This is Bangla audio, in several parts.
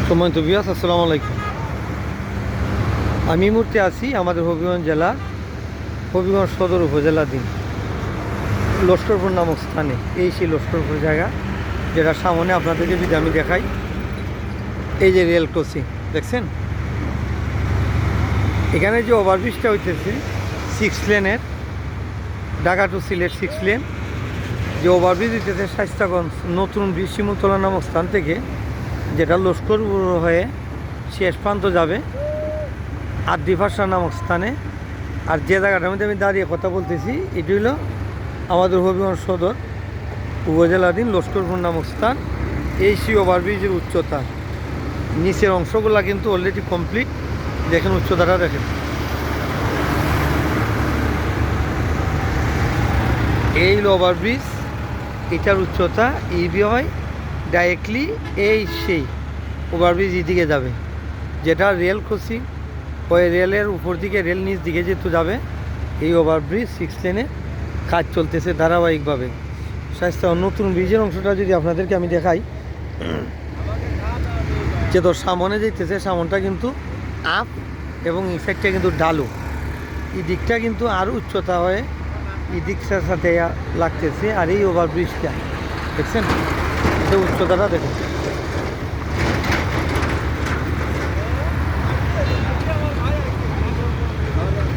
সম্মানিত ভিউয়ার্স, আসসালামু আলাইকুম। আমি এই মুহূর্তে আছি আমাদের হবিগঞ্জ জেলা হবিগঞ্জ সদর উপজেলাধীন লস্করপুর নামক স্থানে। এই সেই লস্করপুর জায়গা, যেটা সামনে আপনাদেরকে যদি আমি দেখাই, এই যে রেল ক্রসিং দেখছেন, এখানে যে ওভারব্রিজটা হইতেছে 6 লেনের, ঢাকা টু সিলেট 6 লেন যে ওভারব্রিজ হইতেছে শাইস্তাগঞ্জ নতুন ব্রিজ শিমুলতলা নামক স্থান থেকে, যেটা লস্করপুর হয়ে শেষ প্রান্ত যাবে আদ্রিভাষা নামক স্থানে। আর যে জায়গাটার মধ্যে আমি দাঁড়িয়ে কথা বলতেছি, এটি হলো আমাদের হবিগঞ্জ সদর উপজেলাধীন লস্করপুর নামক স্থান। এই সেই ওভারব্রিজের উচ্চতা, নিচের অংশগুলো কিন্তু অলরেডি কমপ্লিট। দেখেন উচ্চতাটা, দেখেন এই হলো ওভারব্রিজ, এটার উচ্চতা ইবি হয় ডাইরেক্টলি এই সেই ওভারব্রিজ এদিকে যাবে, যেটা রেল ক্রসিং ওই রেলের উপর দিকে, রেল নিচ দিকে যেহেতু যাবে। এই ওভারব্রিজ 6 লেনে কাজ চলতেছে ধারাবাহিকভাবে। স্বাস্থ্য নতুন ব্রিজের অংশটা যদি আপনাদেরকে আমি দেখাই, যে তোর সামনে যেতেছে, সামনটা কিন্তু আপ এবং এই সাইডটা কিন্তু ডালু। এই দিকটা কিন্তু আরও উচ্চতা হয়ে এই দিকটার সাথে লাগতেছে। আর এই ওভারব্রিজটা দেখছেন, এটা উচ্চতাটা দেখুন।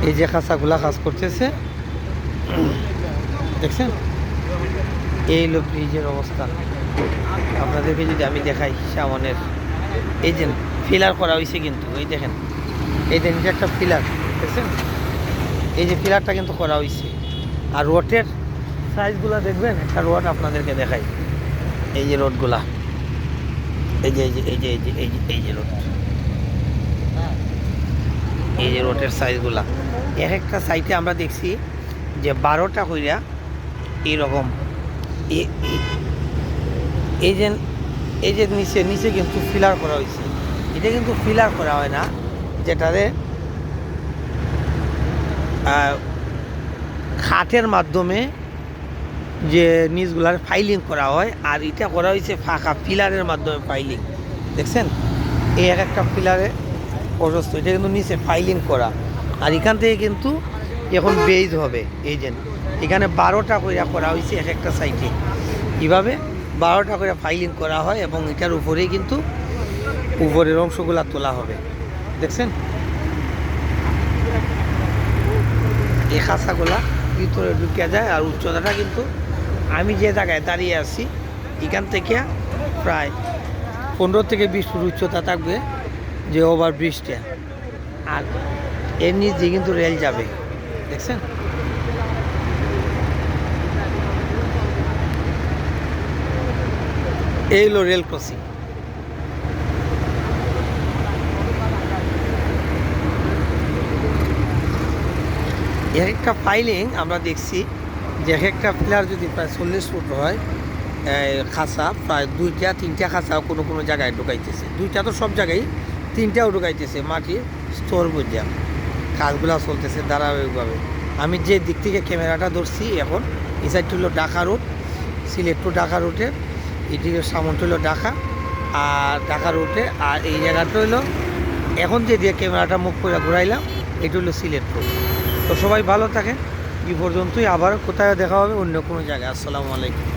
এই যে খাঁচাগুলা কাজ করতেছে দেখছেন, এই হলো ব্রিজের অবস্থা। আপনাদেরকে যদি আমি দেখাই, সামনের এই যে ফিলার করা হয়েছে কিন্তু, এই দেখেন, এই দেখেন একটা ফিলার দেখছেন, এই যে ফিলারটা কিন্তু করা হয়েছে। আর রোডের সাইজগুলো দেখবেন, একটা রোড আপনাদেরকে দেখাই, এই যে রোডগুলা, এই যে এই যে এই যে এই যে এই যে এই যে রোড, এই যে রোডের সাইজগুলা এক একটা সাইডে আমরা দেখছি যে 12টা কইরা এইরকম। এই যে এই যে নিচে নিচে কিন্তু ফিলার করা হয়েছে। এটা কিন্তু ফিলার করা হয় না, যেটারে খাটের মাধ্যমে যে নিচগুলার ফাইলিং করা হয়, আর এটা করা হয়েছে ফাঁকা ফিলারের মাধ্যমে ফাইলিং। দেখছেন, এই এক একটা ফিলারে প্রশস্ত, এটা কিন্তু নিচে ফাইলিং করা। আর এখান থেকে কিন্তু এখন বেজ হবে। এই যে এখানে 12টা করে করা হয়েছে এক একটা সাইডে, কীভাবে 12টা করে ফাইলিং করা হয়, এবং এটার উপরেই কিন্তু উপরের অংশগুলো তোলা হবে। দেখছেন, এই খাঁচাগুলা ভিতরে ঢুকে যায়। আর উচ্চতাটা কিন্তু আমি যে জায়গায় দাঁড়িয়ে আছি, এখান থেকে প্রায় 15 থেকে 20 ফুট উচ্চতা থাকবে যে ওভারব্রিজটা। আর এর নিচ দিয়ে কিন্তু রেল যাবে। দেখছেন, এই হলো রেল ক্রসিং। এক একটা ফাইলিং আমরা দেখছি যে এক একটা পিলার যদি প্রায় 40 ফুট হয়, খাঁচা প্রায় 2টা 3টা খাঁচাও কোনো কোনো জায়গায় ঢুকাইতেছে। 2টা তো সব জায়গায়, 3টাও ঢুকাইতেছে মাটির স্তর বুঝিয়া। কাজগুলো চলতেছে ধারাবাহিকভাবে। আমি যে দিক থেকে ক্যামেরাটা ধরছি এখন, এই সাইডটা হলো ঢাকা রোড, সিলেট টু ঢাকা রোডে, এদিকে সামনটা হলো ঢাকা আর ঢাকা রোডে। আর এই জায়গাটা হলো এখন যে দিয়ে ক্যামেরাটা মুখ করে ঘুরাইলাম, এটা হলো সিলেট রোড। তো সবাই ভালো থাকেন, এই পর্যন্তই। আবার কোথায় দেখা হবে অন্য কোনো জায়গায়। আসসালামু আলাইকুম।